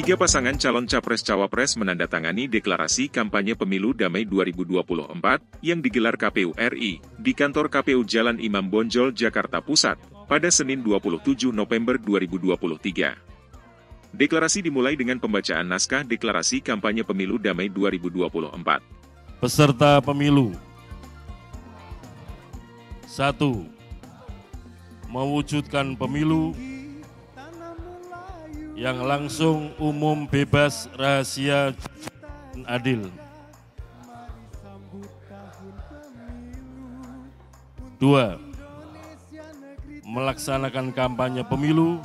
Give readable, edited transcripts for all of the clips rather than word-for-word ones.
Tiga pasangan calon Capres-Cawapres menandatangani deklarasi kampanye pemilu damai 2024 yang digelar KPU RI di kantor KPU Jalan Imam Bonjol, Jakarta Pusat, pada Senin 27 November 2023. Deklarasi dimulai dengan pembacaan naskah deklarasi kampanye pemilu damai 2024. Peserta pemilu 1. Mewujudkan pemilu yang langsung, umum, bebas, rahasia, dan adil. 2. Melaksanakan kampanye pemilu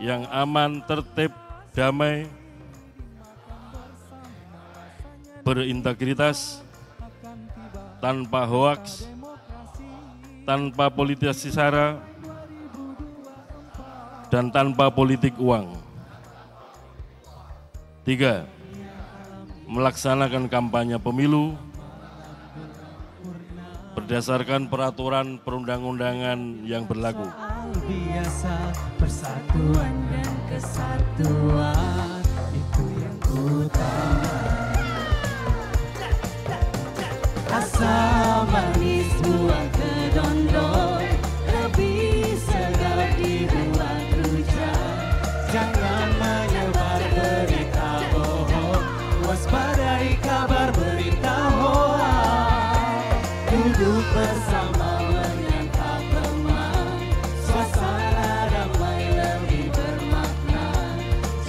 yang aman, tertib, damai, berintegritas, tanpa hoaks, tanpa politisasi sara, dan tanpa politik uang. 3. Melaksanakan kampanye pemilu berdasarkan peraturan perundang-undangan yang berlaku. Biasa persatuan dan kesatuan itu yang ku tahu. Asam manis buah kedondong, lebih segar dibuat rujak. Jangan menyebar berita bohong, waspadai kabar berita hoax. Duduk bersama menyantap lemah, suasana damai lebih bermakna.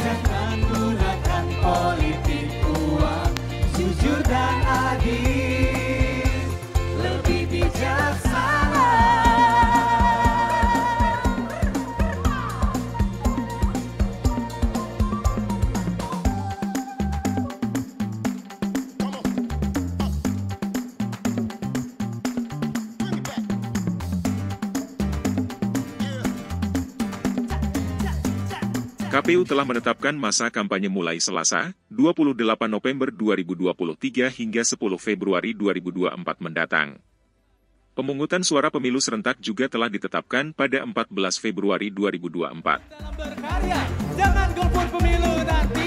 Jangan gunakan politik uang, jujur dan adil lebih bijaksana. KPU telah menetapkan masa kampanye mulai Selasa, 28 November 2023 hingga 10 Februari 2024 mendatang. Pemungutan suara pemilu serentak juga telah ditetapkan pada 14 Februari 2024. Dalam berkarya, jangan golput pemilu nanti.